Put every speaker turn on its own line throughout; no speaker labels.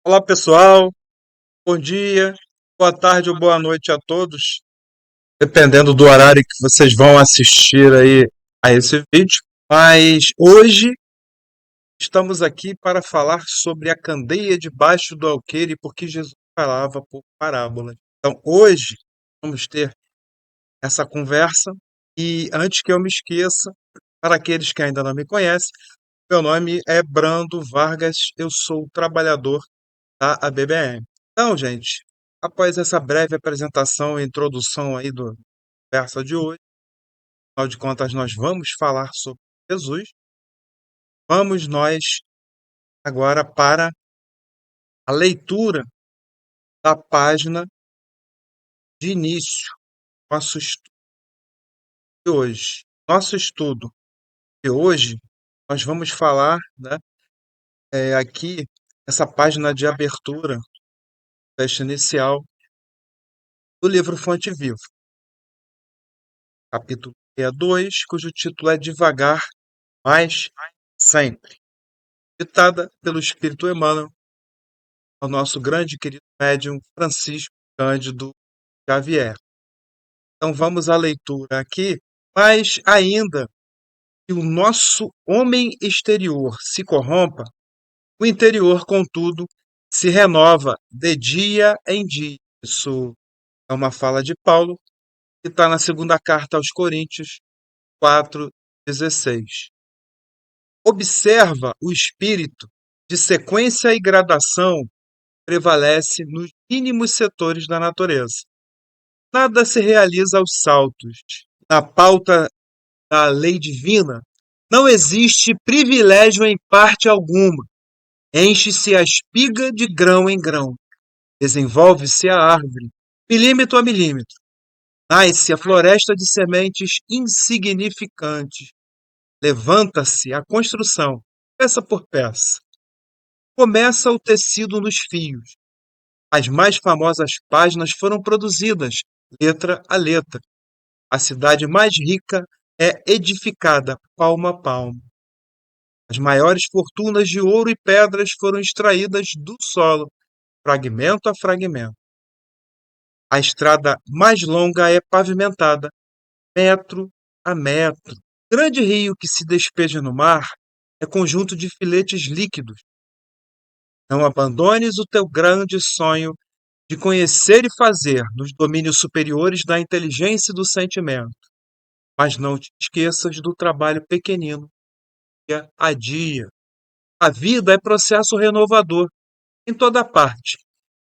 Olá, pessoal. Bom dia, boa tarde ou boa noite a todos, dependendo do horário que vocês vão assistir aí a esse vídeo. Mas hoje estamos aqui para falar sobre a candeia debaixo do alqueire, porque Jesus falava por parábolas. Então, hoje vamos ter essa conversa e antes que eu me esqueça, para aqueles que ainda não me conhecem, meu nome é Brando Vargas, eu sou trabalhador da ABBM. Então, gente, após essa breve apresentação e introdução aí do conversa de hoje, afinal de contas, nós vamos falar sobre Jesus. Vamos nós agora para a leitura da página de início, nosso estudo de hoje. Nosso estudo de hoje, nós vamos falar, né, aqui, essa página de abertura, texto inicial do livro Fonte Viva, capítulo 2, cujo título é Devagar, mas sempre. Ditada pelo Espírito Emmanuel, ao nosso grande e querido médium Francisco Cândido Xavier. Então vamos à leitura aqui, mas ainda que o nosso homem exterior se corrompa, o interior, contudo, se renova de dia em dia. Isso é uma fala de Paulo, que está na segunda carta aos Coríntios 4,16. Observa o espírito de sequência e gradação prevalece nos mínimos setores da natureza. Nada se realiza aos saltos. Na pauta da lei divina, não existe privilégio em parte alguma. Enche-se a espiga de grão em grão. Desenvolve-se a árvore, milímetro a milímetro. Nasce a floresta de sementes insignificantes. Levanta-se a construção, peça por peça. Começa o tecido nos fios. As mais famosas páginas foram produzidas, letra a letra. A cidade mais rica é edificada palmo a palmo. As maiores fortunas de ouro e pedras foram extraídas do solo, fragmento a fragmento. A estrada mais longa é pavimentada, metro a metro. O grande rio que se despeja no mar é conjunto de filetes líquidos. Não abandones o teu grande sonho de conhecer e fazer nos domínios superiores da inteligência e do sentimento. Mas não te esqueças do trabalho pequenino, dia a dia. A vida é processo renovador em toda parte.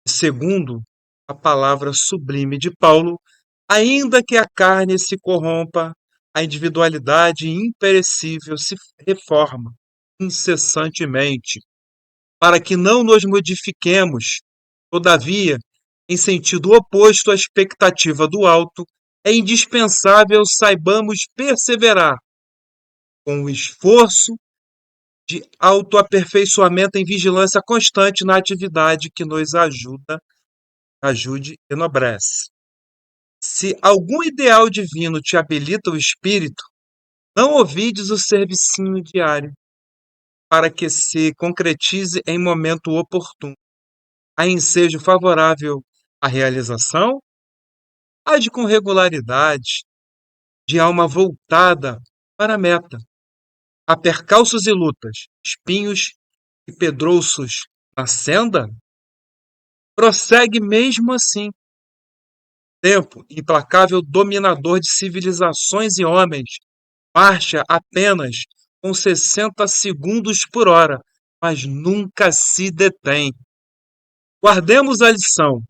E segundo a palavra sublime de Paulo, ainda que a carne se corrompa, a individualidade imperecível se reforma incessantemente, para que não nos modifiquemos. Todavia, em sentido oposto à expectativa do alto, é indispensável saibamos perseverar com o esforço de autoaperfeiçoamento em vigilância constante na atividade que nos ajude e enobrece. Se algum ideal divino te habilita o espírito, não ouvides o servicinho diário, para que se concretize em momento oportuno. Há ensejo favorável à realização, age com regularidade, de alma voltada para a meta. Há percalços e lutas, espinhos e pedrouços na senda, prossegue mesmo assim. Tempo, implacável dominador de civilizações e homens, marcha apenas com 60 segundos por hora, mas nunca se detém. Guardemos a lição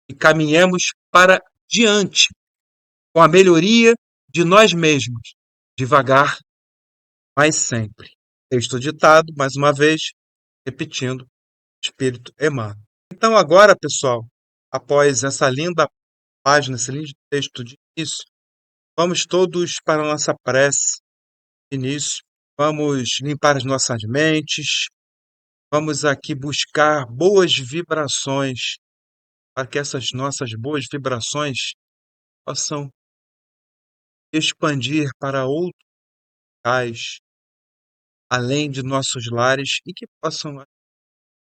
e caminhemos para diante, com a melhoria de nós mesmos, devagar, mas sempre. Texto ditado, mais uma vez, repetindo, Espírito Emmanuel. Então, agora, pessoal, após essa linda página, esse lindo texto de início, vamos todos para a nossa prece de início. Vamos limpar as nossas mentes, vamos aqui buscar boas vibrações, para que essas nossas boas vibrações possam expandir para outros locais, além de nossos lares, e que possam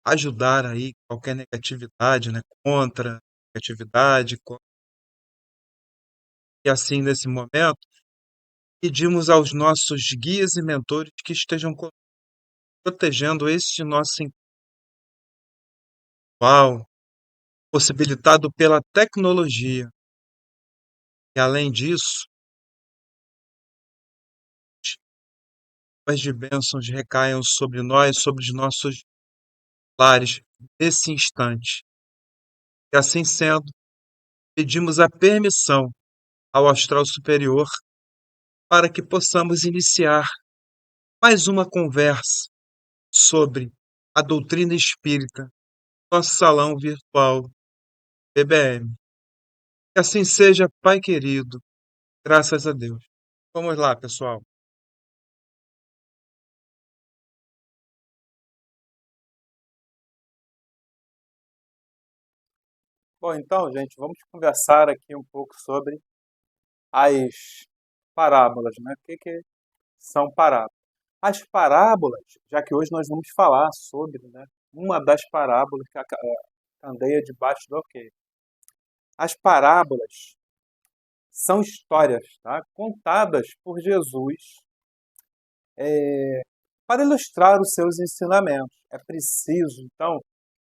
ajudar aí qualquer negatividade, né, contra negatividade, e assim nesse momento, pedimos aos nossos guias e mentores que estejam protegendo este nosso enqual, possibilitado pela tecnologia. E além disso, as de bênçãos recaiam sobre nós, sobre os nossos lares, nesse instante. E assim sendo, pedimos a permissão ao astral superior para que possamos iniciar mais uma conversa sobre a doutrina espírita, nosso salão virtual BBM. Que assim seja, Pai querido, graças a Deus. Vamos lá, pessoal.
Bom, então, gente, vamos conversar aqui um pouco sobre as parábolas, né? O que que são parábolas? As parábolas, já que hoje nós vamos falar sobre, né, uma das parábolas que é a candeia debaixo do alqueire. As parábolas são histórias, tá? Contadas por Jesus para ilustrar os seus ensinamentos. É preciso, então,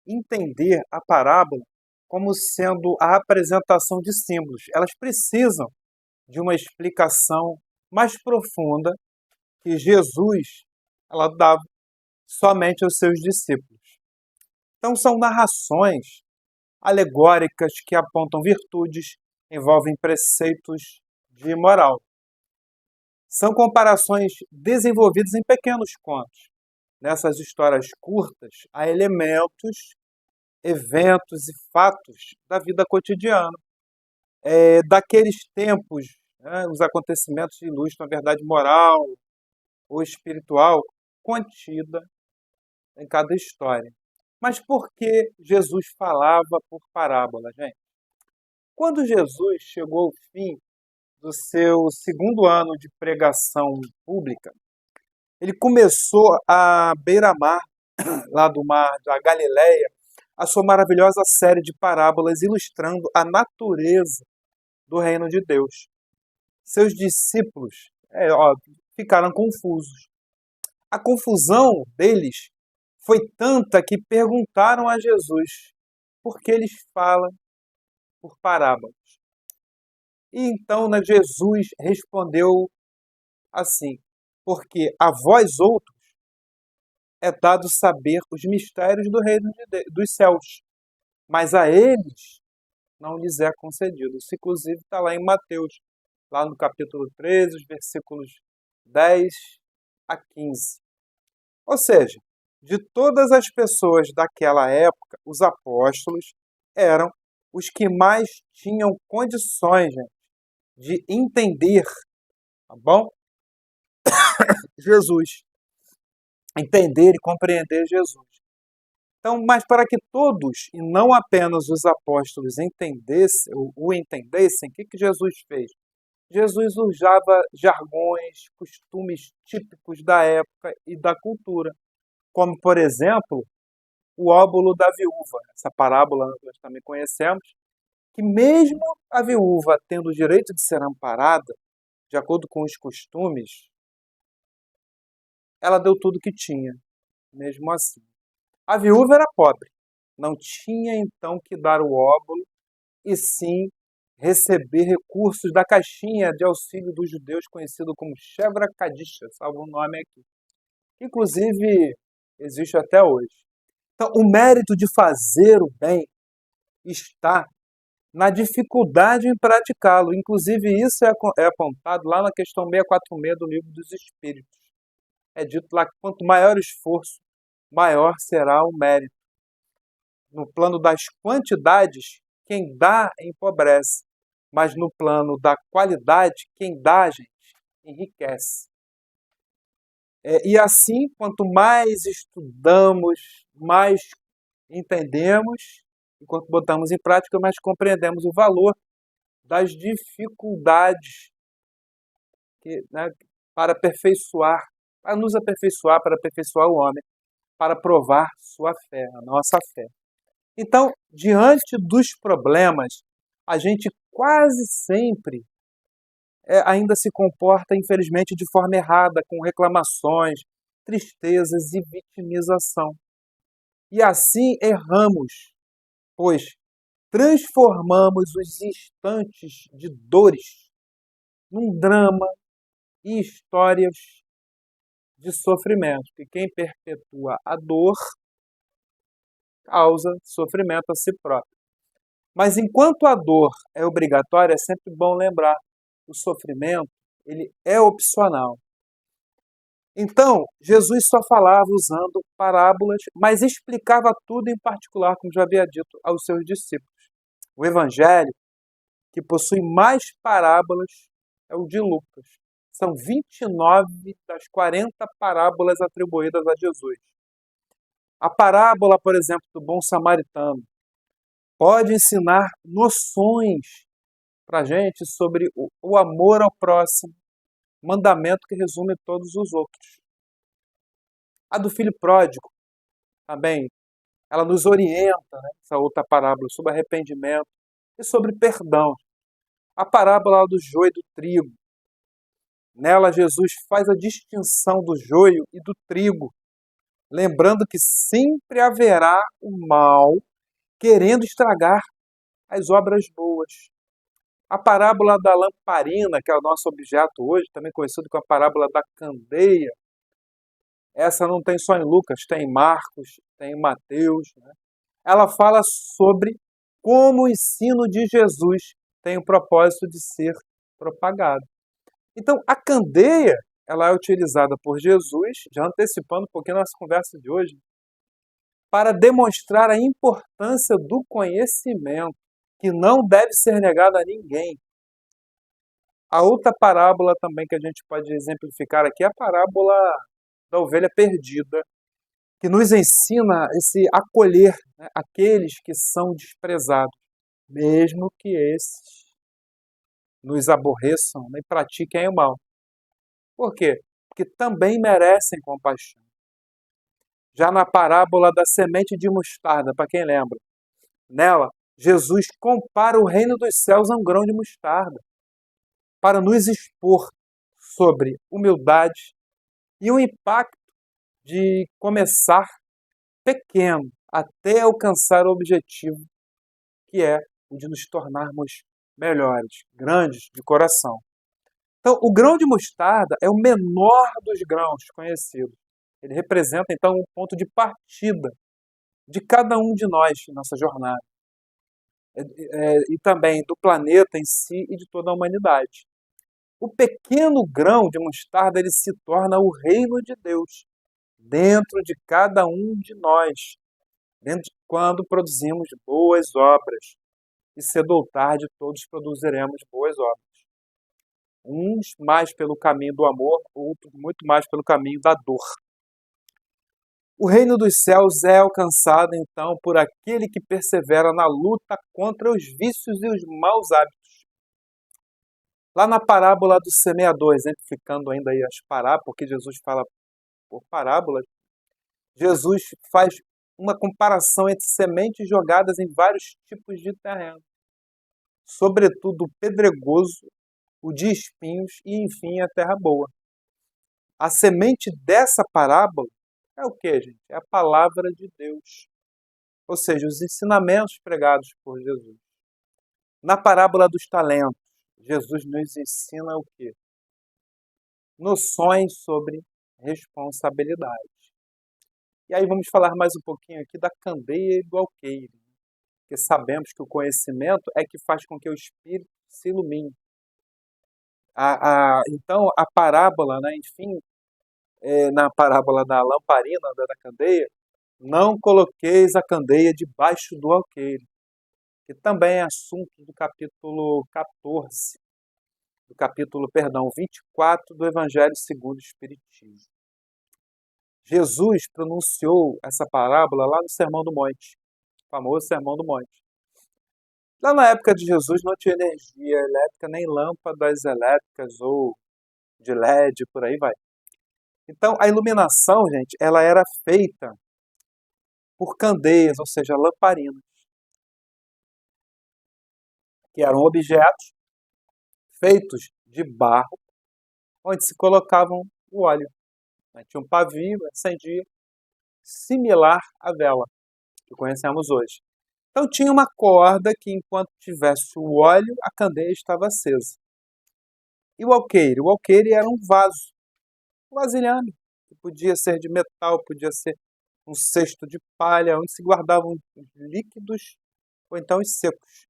entender a parábola como sendo a apresentação de símbolos. Elas precisam de uma explicação mais profunda que Jesus ela dava somente aos seus discípulos. Então, são narrações alegóricas que apontam virtudes, envolvem preceitos de moral. São comparações desenvolvidas em pequenos contos. Nessas histórias curtas, há elementos, eventos e fatos da vida cotidiana. Daqueles tempos, né, os acontecimentos ilustram a verdade moral ou espiritual contida em cada história. Mas por que Jesus falava por parábola, gente? Quando Jesus chegou ao fim do seu segundo ano de pregação pública, ele começou a beira-mar, lá do mar da Galileia, a sua maravilhosa série de parábolas ilustrando a natureza do reino de Deus. Seus discípulos, óbvio, ficaram confusos. A confusão deles foi tanta que perguntaram a Jesus por que eles falam por parábolas. E então, né, Jesus respondeu assim: porque a vós outros é dado saber os mistérios do reino dos céus, mas a eles não lhes é concedido. Isso, inclusive, está lá em Mateus, lá no capítulo 13, os versículos 10 a 15. Ou seja, de todas as pessoas daquela época, os apóstolos eram os que mais tinham condições, gente, de entender, tá bom? Jesus. Entender e compreender Jesus. Então, mas para que todos, e não apenas os apóstolos, o entendessem, o que Jesus fez? Jesus usava jargões, costumes típicos da época e da cultura, como, por exemplo, o óbolo da viúva. Essa parábola nós também conhecemos, que mesmo a viúva tendo o direito de ser amparada, de acordo com os costumes, ela deu tudo o que tinha, mesmo assim. A viúva era pobre, não tinha então que dar o óbolo, e sim receber recursos da caixinha de auxílio dos judeus, conhecido como Shevra Kadisha, salvo o nome aqui, que inclusive existe até hoje. Então, o mérito de fazer o bem está na dificuldade em praticá-lo. Inclusive, isso é apontado lá na questão 646 do Livro dos Espíritos. É dito lá que quanto maior o esforço, maior será o mérito. No plano das quantidades, quem dá empobrece, mas no plano da qualidade, quem dá, gente, enriquece. E assim, quanto mais estudamos, mais entendemos, enquanto botamos em prática, mais compreendemos o valor das dificuldades que, né, para aperfeiçoar, para nos aperfeiçoar, para aperfeiçoar o homem. para provar sua fé, a nossa fé. Então, diante dos problemas, a gente quase sempre ainda se comporta, infelizmente, de forma errada, com reclamações, tristezas e vitimização. E assim erramos, pois transformamos os instantes de dores num drama e histórias de sofrimento. E quem perpetua a dor causa sofrimento a si próprio. Mas enquanto a dor é obrigatória, é sempre bom lembrar, o sofrimento ele é opcional. Então, Jesus só falava usando parábolas, mas explicava tudo em particular, como já havia dito aos seus discípulos. O evangelho, que possui mais parábolas, é o de Lucas. São 29 das 40 parábolas atribuídas a Jesus. A parábola, por exemplo, do bom samaritano, pode ensinar noções para a gente sobre o amor ao próximo, mandamento que resume todos os outros. A do filho pródigo, também, ela nos orienta, né, essa outra parábola, sobre arrependimento e sobre perdão. A parábola do joio e do trigo. Nela, Jesus faz a distinção do joio e do trigo, lembrando que sempre haverá o mal querendo estragar as obras boas. A parábola da lamparina, que é o nosso objeto hoje, também conhecido como a parábola da candeia, essa não tem só em Lucas, tem em Marcos, tem em Mateus, né? Ela fala sobre como o ensino de Jesus tem o propósito de ser propagado. Então, a candeia, ela é utilizada por Jesus, já antecipando um pouquinho a nossa conversa de hoje, para demonstrar a importância do conhecimento, que não deve ser negado a ninguém. A outra parábola também que a gente pode exemplificar aqui é a parábola da ovelha perdida, que nos ensina esse acolher, né, aqueles que são desprezados, mesmo que esses nos aborreçam e pratiquem o mal. Por quê? Porque também merecem compaixão. Já na parábola da semente de mostarda, para quem lembra, nela, Jesus compara o reino dos céus a um grão de mostarda, para nos expor sobre humildade e o impacto de começar pequeno até alcançar o objetivo, que é o de nos tornarmos melhores, grandes de coração. Então, o grão de mostarda é o menor dos grãos conhecidos. Ele representa, então, um ponto de partida de cada um de nós em nossa jornada. E também do planeta em si e de toda a humanidade. O pequeno grão de mostarda ele se torna o reino de Deus dentro de cada um de nós, quando produzimos boas obras. E cedo ou tarde todos produziremos boas obras. Uns mais pelo caminho do amor, outros muito mais pelo caminho da dor. O reino dos céus é alcançado, então, por aquele que persevera na luta contra os vícios e os maus hábitos. Lá na parábola do semeador, exemplificando ainda aí as parábolas, porque Jesus fala por parábolas, Jesus faz uma comparação entre sementes jogadas em vários tipos de terreno, sobretudo o pedregoso, o de espinhos e, enfim, a terra boa. A semente dessa parábola é o que, gente? É a palavra de Deus, ou seja, os ensinamentos pregados por Jesus. Na parábola dos talentos, Jesus nos ensina o quê? Noções sobre responsabilidade. E aí vamos falar mais um pouquinho aqui da candeia e do alqueire, porque sabemos que o conhecimento é que faz com que o espírito se ilumine. Então, a parábola, né, enfim, na parábola da lamparina, da candeia, não coloqueis a candeia debaixo do alqueire, que também é assunto do capítulo 14, do capítulo, 24 do Evangelho segundo o Espiritismo. Jesus pronunciou essa parábola lá no Sermão do Monte, o famoso Sermão do Monte. Lá na época de Jesus não tinha energia elétrica, nem lâmpadas elétricas ou de LED, por aí vai. Então, a iluminação, gente, ela era feita por candeias, ou seja, lamparinas, que eram objetos feitos de barro, onde se colocavam o óleo. Tinha um pavio, acendia, similar à vela que conhecemos hoje. Então tinha uma corda que, enquanto tivesse o óleo, a candeia estava acesa. E o alqueire? O alqueire era um vaso, um vasilhame, que podia ser de metal, podia ser um cesto de palha, onde se guardavam líquidos ou então os secos.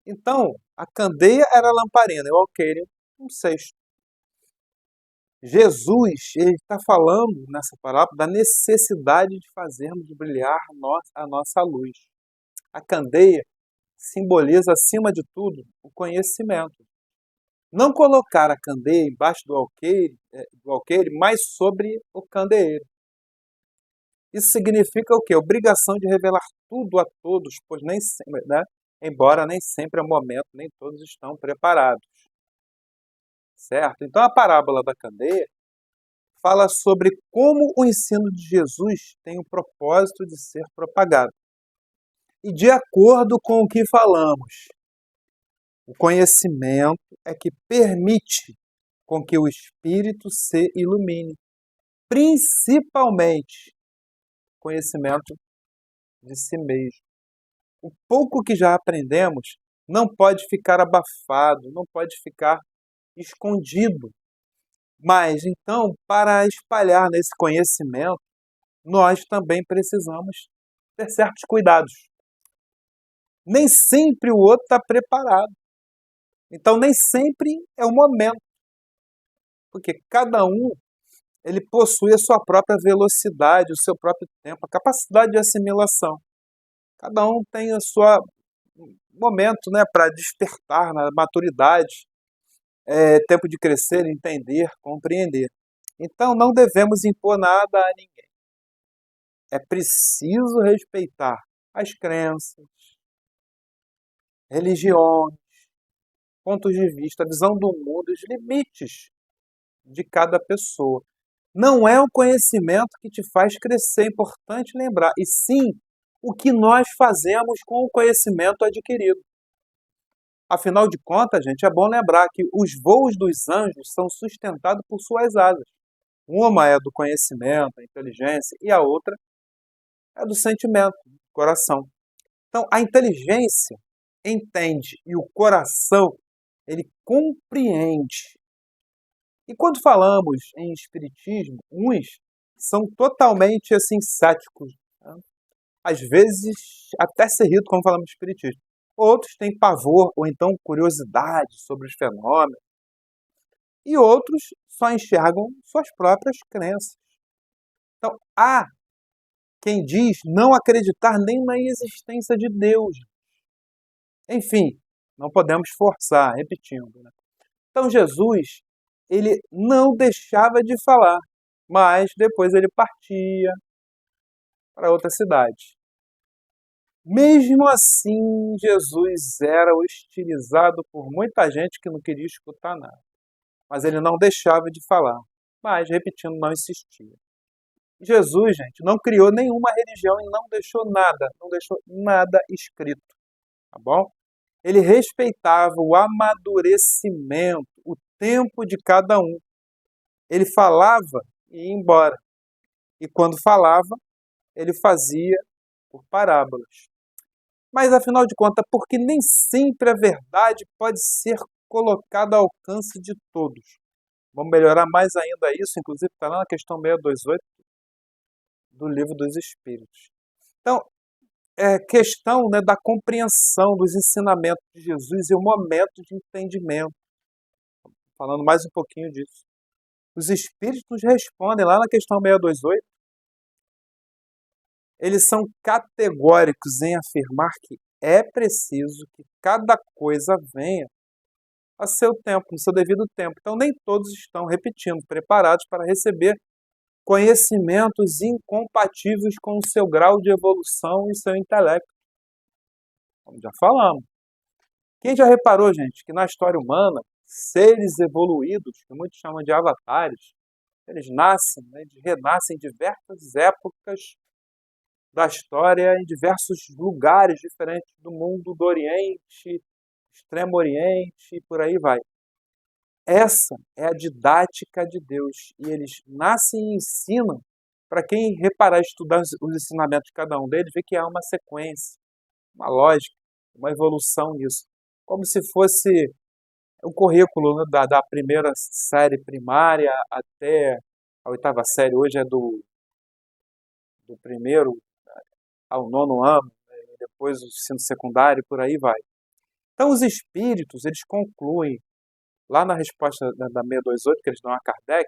Então, a candeia era a lamparina e o alqueire um cesto. Jesus, ele está falando nessa parábola da necessidade de fazermos brilhar a nossa luz. A candeia simboliza, acima de tudo, o conhecimento. Não colocar a candeia embaixo do alqueire, mas sobre o candeeiro. Isso significa o quê? Obrigação de revelar tudo a todos, pois nem sempre, né? Embora nem sempre é o momento, nem todos estão preparados. Certo? Então a parábola da candeia fala sobre como o ensino de Jesus tem o propósito de ser propagado. E de acordo com o que falamos, o conhecimento é que permite com que o espírito se ilumine, principalmente conhecimento de si mesmo. O pouco que já aprendemos não pode ficar abafado, não pode ficar escondido. Mas então, para espalhar nesse conhecimento, nós também precisamos ter certos cuidados. Nem sempre o outro está preparado. Então, nem sempre é o momento. Porque cada um ele possui a sua própria velocidade, o seu próprio tempo, a capacidade de assimilação. Cada um tem o seu momento, né, para despertar na maturidade, tempo de crescer, entender, compreender. Então, não devemos impor nada a ninguém. É preciso respeitar as crenças, religiões, pontos de vista, a visão do mundo, os limites de cada pessoa. Não é o conhecimento que te faz crescer, é importante lembrar, e sim o que nós fazemos com o conhecimento adquirido. Afinal de contas, gente, é bom lembrar que os voos dos anjos são sustentados por suas asas. Uma é do conhecimento, a inteligência, e a outra é do sentimento, do coração. Então, a inteligência entende e o coração, ele compreende. E quando falamos em espiritismo, uns são totalmente assim céticos, né? Às vezes até se irritam quando falamos de espiritismo. Outros têm pavor ou então curiosidade sobre os fenômenos. E outros só enxergam suas próprias crenças. Então, há quem diz não acreditar nem na existência de Deus. Enfim, não podemos forçar, repetindo, né? Então Jesus, ele não deixava de falar, mas depois ele partia para outra cidade. Mesmo assim, Jesus era hostilizado por muita gente que não queria escutar nada. Mas ele não deixava de falar, mas, repetindo, não insistia. Jesus, gente, não criou nenhuma religião e não deixou nada escrito, tá bom? Ele respeitava o amadurecimento, o tempo de cada um. Ele falava e ia embora. E quando falava, ele fazia por parábolas. Mas, afinal de contas, porque nem sempre a verdade pode ser colocada ao alcance de todos. Vamos melhorar mais ainda isso, inclusive está lá na questão 628 do Livro dos Espíritos. Então, é questão, né, da compreensão dos ensinamentos de Jesus e o momento de entendimento. Falando mais um pouquinho disso. Os Espíritos respondem lá na questão 628. Eles são categóricos em afirmar que é preciso que cada coisa venha a seu tempo, no seu devido tempo. Então, nem todos estão, repetindo, preparados para receber conhecimentos incompatíveis com o seu grau de evolução e seu intelecto. Como já falamos. Quem já reparou, gente, que na história humana, seres evoluídos, que muitos chamam de avatares, eles nascem, né, renascem em diversas épocas da história em diversos lugares diferentes do mundo, do Oriente, Extremo Oriente e por aí vai. Essa é a didática de Deus e eles nascem e ensinam. Para quem reparar, estudar os ensinamentos de cada um deles, vê que há uma sequência, uma lógica, uma evolução nisso. Como se fosse o currículo, né, da primeira série primária até a oitava série. Hoje é do primeiro ao nono ano, né, e depois o ensino secundário, por aí vai. Então, os espíritos, eles concluem, lá na resposta da 628, que eles dão a Kardec,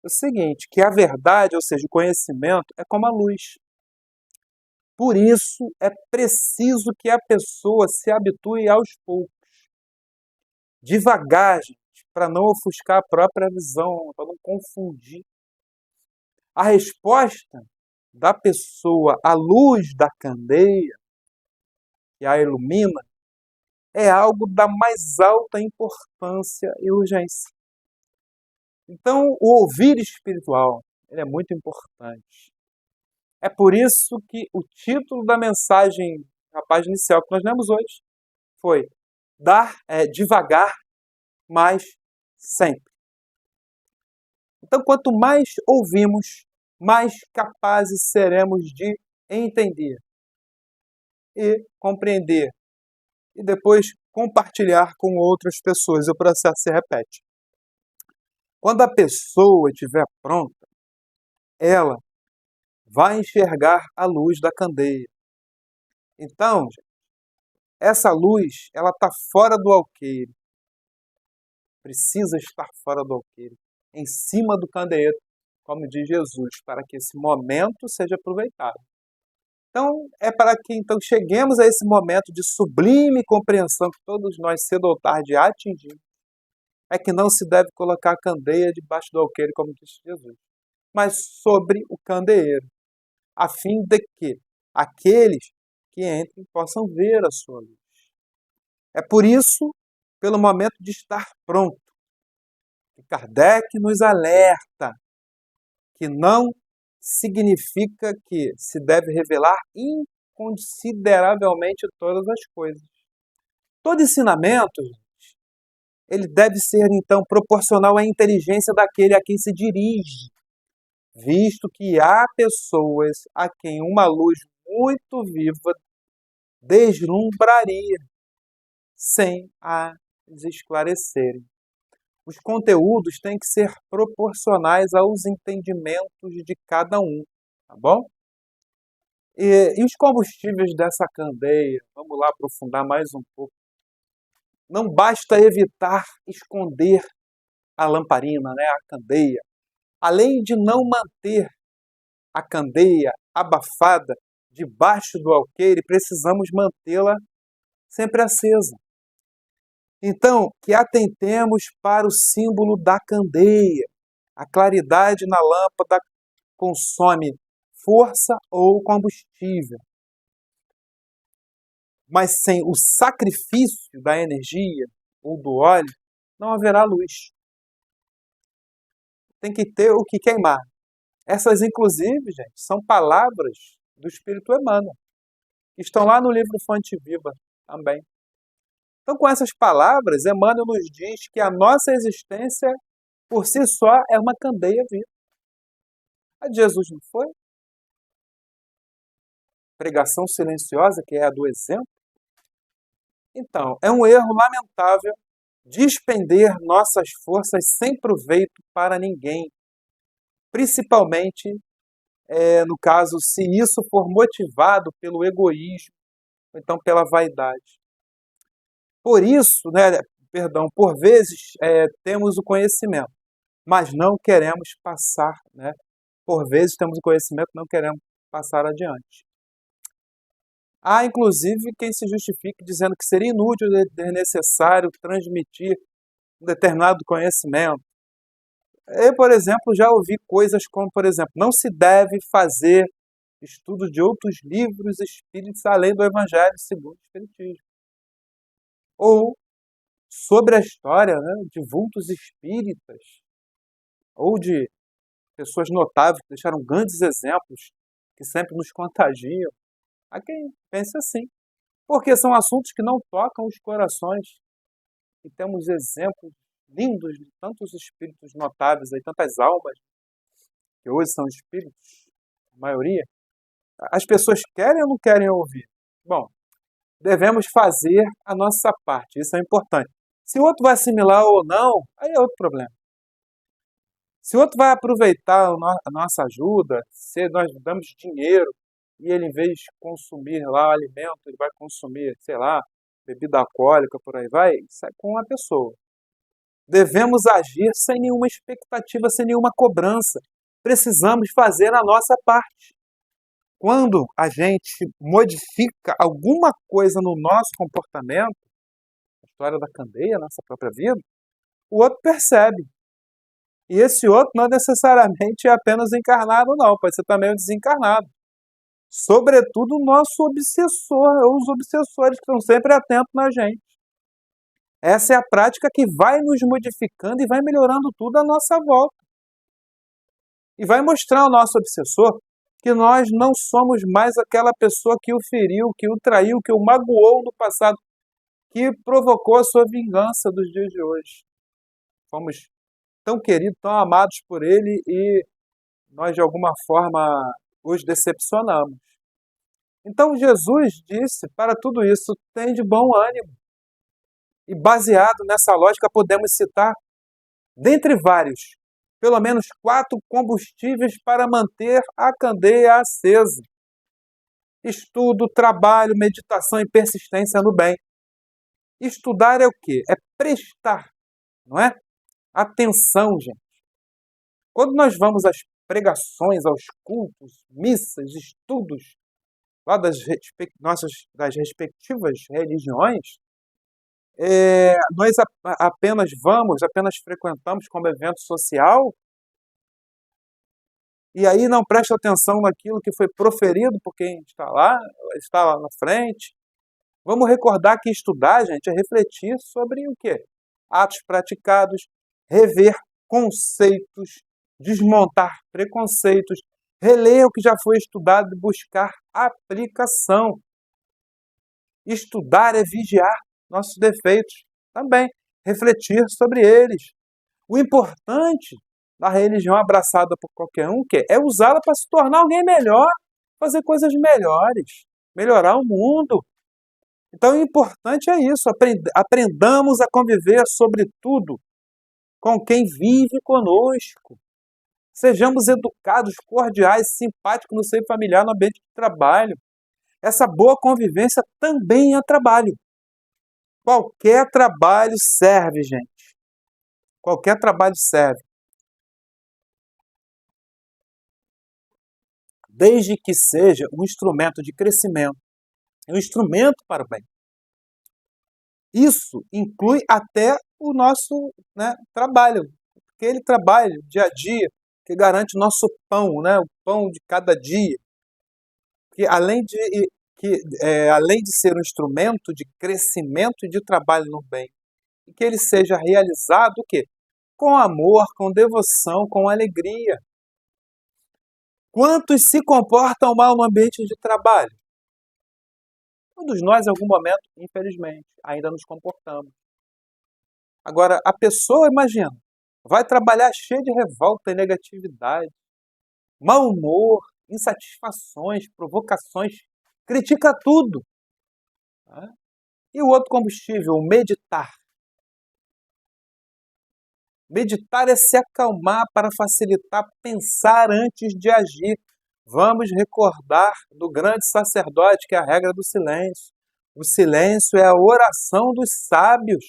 o seguinte, que a verdade, ou seja, o conhecimento, é como a luz. Por isso, é preciso que a pessoa se habitue aos poucos, devagar, gente, para não ofuscar a própria visão, para não confundir. A resposta da pessoa à luz da candeia, que a ilumina, é algo da mais alta importância e urgência. Então, o ouvir espiritual, ele é muito importante. É por isso que o título da mensagem, na página inicial que nós lemos hoje, foi dar devagar, mas sempre. Então, quanto mais ouvimos, mais capazes seremos de entender e compreender e depois compartilhar com outras pessoas. O processo se repete. Quando a pessoa estiver pronta, ela vai enxergar a luz da candeia. Então, essa luz, ela está fora do alqueire. Precisa estar fora do alqueire, em cima do candeeiro, como diz Jesus, para que esse momento seja aproveitado. Então, é para que então cheguemos a esse momento de sublime compreensão que todos nós, cedo ou tarde, atingimos. É que não se deve colocar a candeia debaixo do alqueire, como disse Jesus, mas sobre o candeeiro, a fim de que aqueles que entrem possam ver a sua luz. É por isso, pelo momento de estar pronto, que Kardec nos alerta que não significa que se deve revelar inconsideravelmente todas as coisas. Todo ensinamento, ele deve ser, então, proporcional à inteligência daquele a quem se dirige, visto que há pessoas a quem uma luz muito viva deslumbraria, sem as esclarecerem. Os conteúdos têm que ser proporcionais aos entendimentos de cada um, tá bom? E os combustíveis dessa candeia, vamos lá aprofundar mais um pouco. Não basta evitar esconder a lamparina, né, a candeia. Além de não manter a candeia abafada debaixo do alqueire, precisamos mantê-la sempre acesa. Então, que atentemos para o símbolo da candeia. A claridade na lâmpada consome força ou combustível. Mas sem o sacrifício da energia ou do óleo, não haverá luz. Tem que ter o que queimar. Essas, inclusive, gente, são palavras do Espírito Emmanuel, que estão lá no livro Fonte Viva também. Então, com essas palavras, Emmanuel nos diz que a nossa existência, por si só, é uma candeia viva. A de Jesus não foi? Pregação silenciosa, que é a do exemplo. Então, é um erro lamentável despender nossas forças sem proveito para ninguém, principalmente, no caso, se isso for motivado pelo egoísmo, ou então pela vaidade. Por isso, por vezes temos o conhecimento, mas não queremos passar, por vezes temos o conhecimento, não queremos passar adiante. Há, inclusive, quem se justifique dizendo que seria inútil e desnecessário transmitir um determinado conhecimento. Eu, por exemplo, já ouvi coisas como, por exemplo, não se deve fazer estudo de outros livros espíritas além do Evangelho segundo o Espiritismo. Ou sobre a história, de vultos espíritas, ou de pessoas notáveis que deixaram grandes exemplos, que que sempre nos contagiam. Há quem pense assim, porque são assuntos que não tocam os corações. E temos exemplos lindos de tantos espíritos notáveis, aí, tantas almas, que hoje são espíritos, a maioria. As pessoas querem ou não querem ouvir? Bom, devemos fazer a nossa parte, isso é importante. Se o outro vai assimilar ou não, aí é outro problema. Se o outro vai aproveitar a nossa ajuda, se nós damos dinheiro e ele, em vez de consumir lá alimento, ele vai consumir, sei lá, bebida alcoólica, por aí vai, isso é com a pessoa. Devemos agir sem nenhuma expectativa, sem nenhuma cobrança. Precisamos fazer a nossa parte. Quando a gente modifica alguma coisa no nosso comportamento, a história da candeia, nossa própria vida, o outro percebe. E esse outro não necessariamente é apenas encarnado, não, pode ser também um desencarnado. Sobretudo o nosso obsessor, ou os obsessores que estão sempre atentos na gente. Essa é a prática que vai nos modificando e vai melhorando tudo à nossa volta. E vai mostrar ao nosso obsessor que nós não somos mais aquela pessoa que o feriu, que o traiu, que o magoou no passado, que provocou a sua vingança dos dias de hoje. Fomos tão queridos, tão amados por ele e nós de alguma forma os decepcionamos. Então Jesus disse, para tudo isso, tem de bom ânimo. E baseado nessa lógica, podemos citar, dentre vários, pelo menos 4 combustíveis para manter a candeia acesa. Estudo, trabalho, meditação e persistência no bem. Estudar é o quê? É prestar, não é? Atenção, gente. Quando nós vamos às pregações, aos cultos, missas, estudos, lá das respectivas religiões, nós apenas frequentamos como evento social e aí não presta atenção naquilo que foi proferido por quem está lá na frente. Vamos recordar que estudar, gente, é refletir sobre o quê? Atos praticados, rever conceitos, desmontar preconceitos, reler o que já foi estudado e buscar aplicação. Estudar é vigiar nossos defeitos também, refletir sobre eles. O importante da religião abraçada por qualquer um que é usá-la para se tornar alguém melhor, fazer coisas melhores, melhorar o mundo. Então o importante é isso, aprendamos a conviver sobretudo com quem vive conosco. Sejamos educados, cordiais, simpáticos no seio familiar, no ambiente de trabalho. Essa boa convivência também é trabalho. Qualquer trabalho serve, gente. Qualquer trabalho serve. Desde que seja um instrumento de crescimento, um instrumento para o bem. Isso inclui até o nosso trabalho, aquele trabalho dia a dia que garante o nosso pão, o pão de cada dia. Que além de ser um instrumento de crescimento e de trabalho no bem, e que ele seja realizado o quê? Com amor, com devoção, com alegria. Quantos se comportam mal no ambiente de trabalho? Todos nós, em algum momento, infelizmente, ainda nos comportamos. Agora, a pessoa, imagina, vai trabalhar cheia de revolta e negatividade, mau humor, insatisfações, provocações, critica tudo. E o outro combustível, meditar. Meditar é se acalmar para facilitar pensar antes de agir. Vamos recordar do grande sacerdote, que é a regra do silêncio. O silêncio é a oração dos sábios.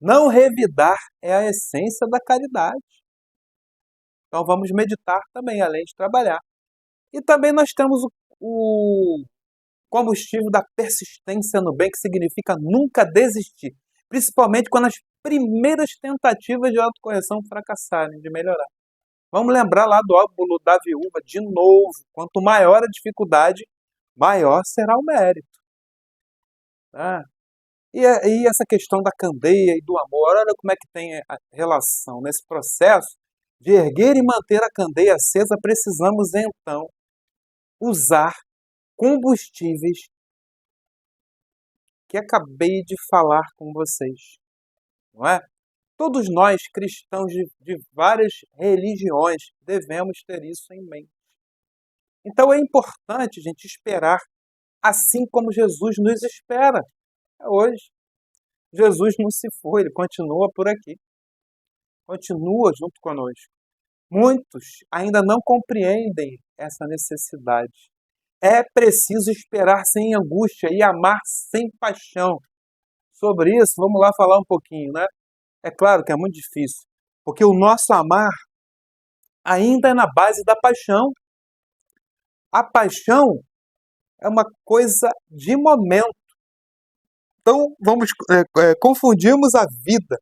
Não revidar é a essência da caridade. Então vamos meditar também, além de trabalhar. E também nós temos o combustível da persistência no bem, que significa nunca desistir. Principalmente quando as primeiras tentativas de autocorreção fracassarem, de melhorar. Vamos lembrar lá do óbolo da viúva, de novo. Quanto maior a dificuldade, maior será o mérito. E essa questão da candeia e do amor, olha como é que tem a relação nesse processo de erguer e manter a candeia acesa, precisamos então usar combustíveis que acabei de falar com vocês, não é? Todos nós, cristãos de várias religiões, devemos ter isso em mente. Então é importante, gente, esperar assim como Jesus nos espera hoje. Jesus não se foi, ele continua por aqui, continua junto conosco. Muitos ainda não compreendem essa necessidade. É preciso esperar sem angústia e amar sem paixão. Sobre isso, vamos lá falar um pouquinho, né? É claro que é muito difícil, porque o nosso amar ainda é na base da paixão. A paixão é uma coisa de momento. Então, confundimos a vida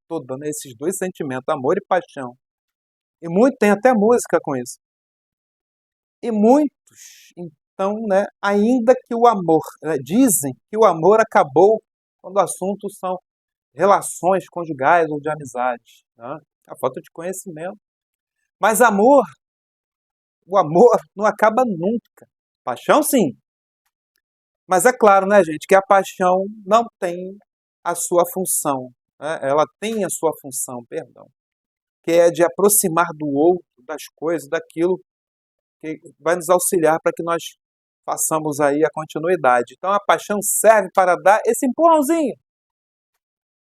toda, né? Esses dois sentimentos, amor e paixão. E muito, tem até música com isso. E muitos, então, né, ainda que o amor, dizem que o amor acabou quando o assunto são relações conjugais ou de amizade, né? A falta de conhecimento. Mas o amor não acaba nunca. Paixão, sim. Mas é claro, né, gente, que a paixão não tem a sua função, né? Ela tem a sua função, perdão, que é de aproximar do outro, das coisas, daquilo que vai nos auxiliar para que nós façamos aí a continuidade. Então a paixão serve para dar esse empurrãozinho.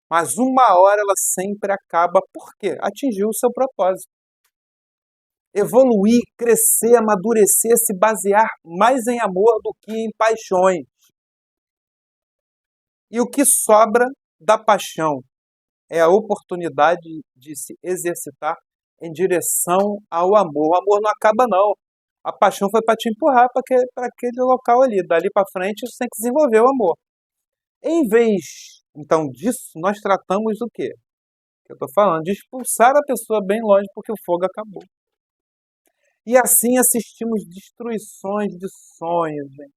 Mas uma hora ela sempre acaba, por quê? Atingiu o seu propósito. Evoluir, crescer, amadurecer, se basear mais em amor do que em paixões. E o que sobra da paixão é a oportunidade de se exercitar em direção ao amor. O amor não acaba, não. A paixão foi para te empurrar para aquele local ali. Dali para frente, você tem que desenvolver o amor. Em vez, então, disso, nós tratamos do quê? Que eu estou falando, de expulsar a pessoa bem longe porque o fogo acabou. E assim assistimos destruições de sonhos, gente,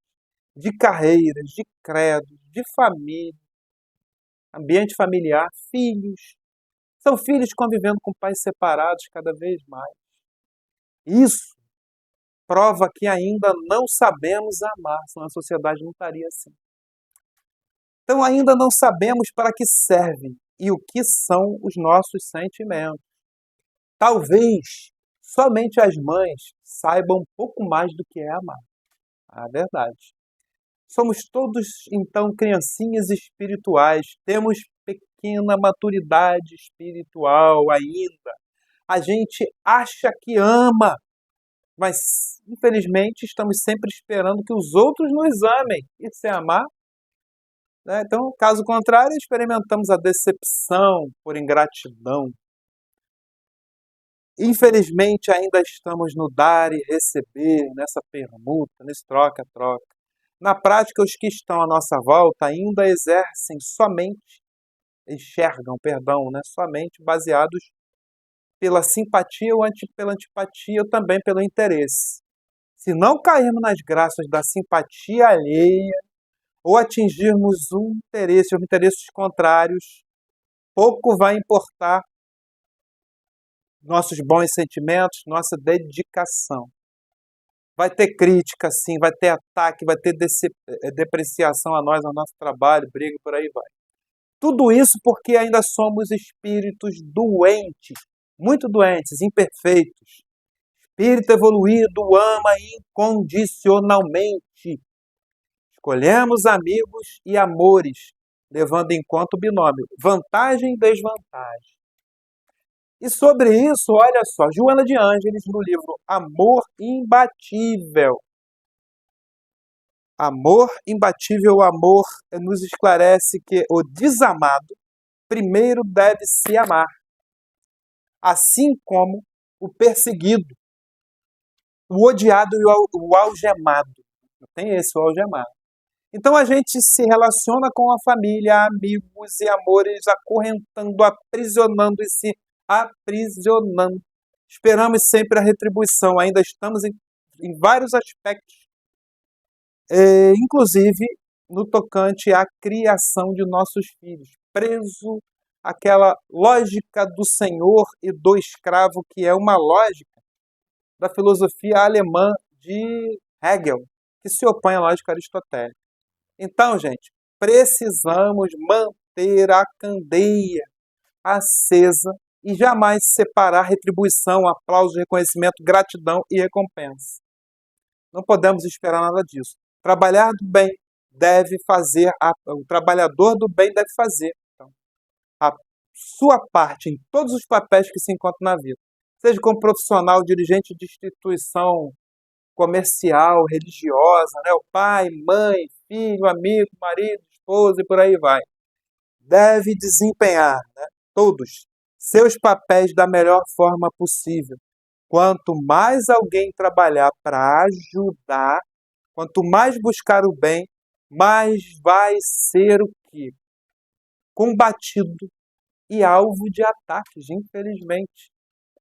de carreiras, de credos, de família, ambiente familiar, filhos. São filhos convivendo com pais separados cada vez mais. Isso prova que ainda não sabemos amar, senão a sociedade não estaria assim. Então ainda não sabemos para que servem e o que são os nossos sentimentos. Talvez somente as mães saibam um pouco mais do que é amar. A verdade. Somos todos, então, criancinhas espirituais, temos pequena maturidade espiritual ainda. A gente acha que ama, mas, infelizmente, estamos sempre esperando que os outros nos amem. Isso é amar? Né? Então, caso contrário, experimentamos a decepção por ingratidão. Infelizmente, ainda estamos no dar e receber, nessa permuta, nesse troca-troca. Na prática, os que estão à nossa volta ainda enxergam, né, somente baseados pela simpatia ou pela antipatia ou também pelo interesse. Se não cairmos nas graças da simpatia alheia ou atingirmos interesses contrários, pouco vai importar nossos bons sentimentos, nossa dedicação. Vai ter crítica, sim, vai ter ataque, vai ter depreciação a nós, ao nosso trabalho, briga, por aí vai. Tudo isso porque ainda somos espíritos doentes, muito doentes, imperfeitos. Espírito evoluído ama incondicionalmente. Escolhemos amigos e amores, levando em conta o binômio vantagem e desvantagem. E sobre isso, olha só, Joana de Ângeles, no livro Amor Imbatível. Amor Imbatível, o amor nos esclarece que o desamado primeiro deve se amar, assim como o perseguido, o odiado e o algemado. Tem esse, o algemado. Então a gente se relaciona com a família, amigos e amores, acorrentando, aprisionando e se aprisionando. Esperamos sempre a retribuição, ainda estamos em vários aspectos, inclusive no tocante à criação de nossos filhos, preso aquela lógica do senhor e do escravo, que é uma lógica da filosofia alemã de Hegel, que se opõe à lógica aristotélica. Então, gente, precisamos manter a candeia acesa e jamais separar retribuição, aplauso, reconhecimento, gratidão e recompensa. Não podemos esperar nada disso. Trabalhar do bem deve fazer, o trabalhador do bem deve fazer então, a sua parte em todos os papéis que se encontram na vida. Seja como profissional, dirigente de instituição comercial, religiosa, né? O pai, mãe, filho, amigo, marido, esposa e por aí vai. Deve desempenhar, né, todos seus papéis da melhor forma possível. Quanto mais alguém trabalhar para ajudar, quanto mais buscar o bem, mais vai ser o quê? Combatido e alvo de ataques, infelizmente.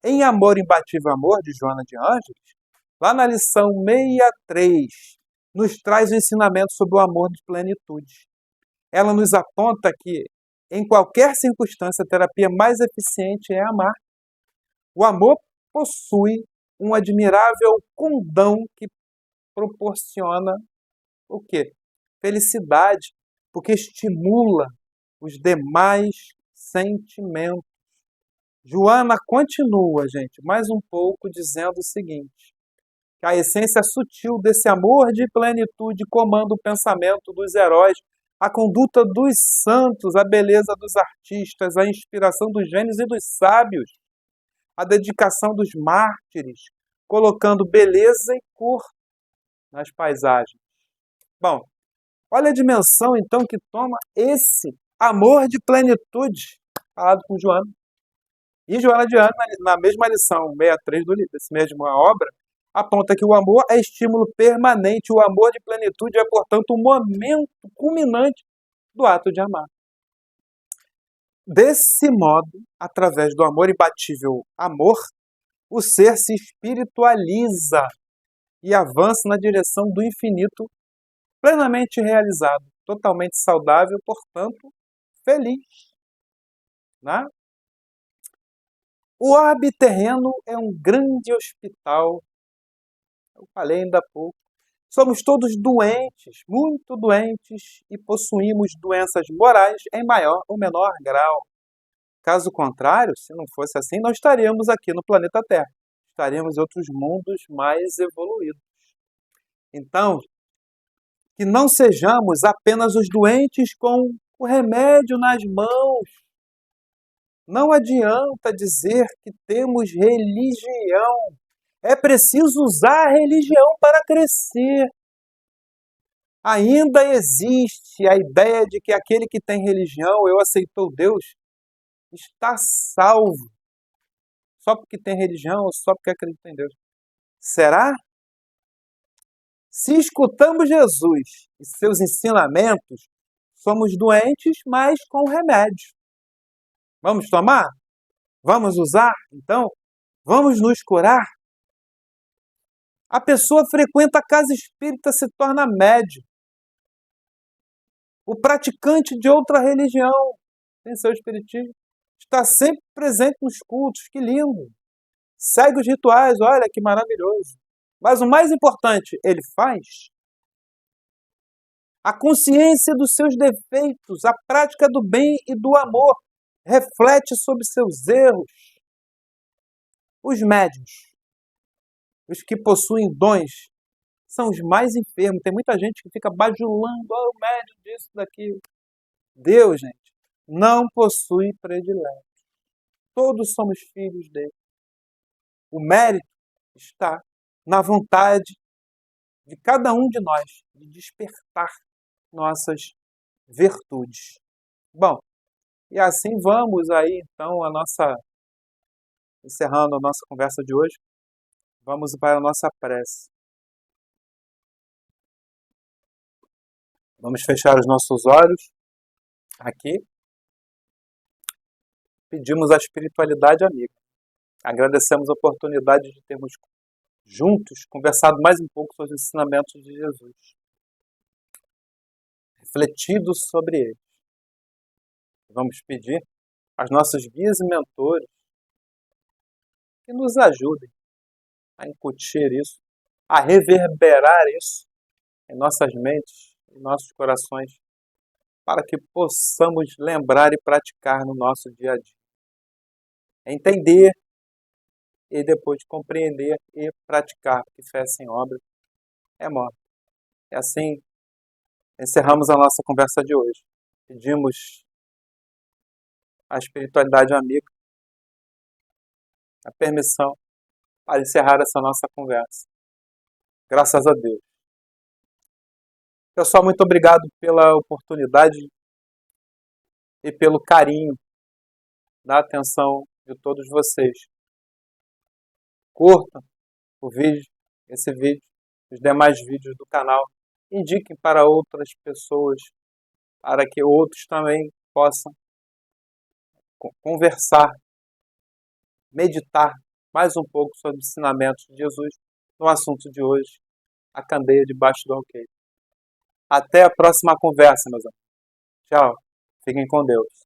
Em Amor Imbatível Amor, de Joana de Ângeles, lá na lição 63, nos traz o ensinamento sobre o amor de plenitude. Ela nos aponta que, em qualquer circunstância, a terapia mais eficiente é amar. O amor possui um admirável condão que proporciona o quê? Felicidade, porque estimula os demais sentimentos. Joana continua, gente, mais um pouco, dizendo o seguinte, que a essência sutil desse amor de plenitude comanda o pensamento dos heróis, a conduta dos santos, a beleza dos artistas, a inspiração dos gênios e dos sábios, a dedicação dos mártires, colocando beleza e cor nas paisagens. Bom, olha a dimensão, então, que toma esse amor de plenitude, falado com Joana. E Joana de Ana, na mesma lição 63 dessa mesma obra, aponta que o amor é estímulo permanente, o amor de plenitude é, portanto, o momento culminante do ato de amar. Desse modo, através do amor imbatível amor, o ser se espiritualiza e avança na direção do infinito, plenamente realizado, totalmente saudável, portanto, feliz. Né? O orbe terreno é um grande hospital. Eu falei ainda há pouco. Somos todos doentes, muito doentes, e possuímos doenças morais em maior ou menor grau. Caso contrário, se não fosse assim, não estaríamos aqui no planeta Terra. Estaríamos em outros mundos mais evoluídos. Então, que não sejamos apenas os doentes com o remédio nas mãos. Não adianta dizer que temos religião. É preciso usar a religião para crescer. Ainda existe a ideia de que aquele que tem religião, eu aceitou Deus, está salvo. Só porque tem religião ou só porque acredita em Deus. Será? Se escutamos Jesus e seus ensinamentos, somos doentes, mas com remédio. Vamos tomar? Vamos usar? Então, vamos nos curar? A pessoa frequenta a casa espírita, se torna médium. O praticante de outra religião, tem seu espiritismo, está sempre presente nos cultos, que lindo. Segue os rituais, olha que maravilhoso. Mas o mais importante, ele faz? A consciência dos seus defeitos, a prática do bem e do amor, reflete sobre seus erros. Os médiuns, os que possuem dons, são os mais enfermos. Tem muita gente que fica bajulando, o médium disso, daquilo. Deus, gente, não possui prediletos. Todos somos filhos dele. O mérito está na vontade de cada um de nós de despertar nossas virtudes. Bom, e assim vamos aí, então, encerrando a nossa conversa de hoje, vamos para a nossa prece. Vamos fechar os nossos olhos aqui. Pedimos a espiritualidade amiga. Agradecemos a oportunidade de termos juntos conversado mais um pouco sobre os ensinamentos de Jesus. Refletido sobre eles. Vamos pedir as nossas guias e mentores, que nos ajudem a incutir isso, a reverberar isso em nossas mentes, em nossos corações, para que possamos lembrar e praticar no nosso dia a dia. Entender e depois compreender e praticar, porque fé sem obra é morte. E assim encerramos a nossa conversa de hoje. Pedimos à espiritualidade amiga a permissão para encerrar essa nossa conversa. Graças a Deus. Pessoal, muito obrigado pela oportunidade e pelo carinho da atenção de todos vocês. Curtam o vídeo, esse vídeo, os demais vídeos do canal. Indiquem para outras pessoas, para que outros também possam conversar, meditar mais um pouco sobre os ensinamentos de Jesus no assunto de hoje, a candeia debaixo do alqueire. Até a próxima conversa, meus amigos. Tchau. Fiquem com Deus.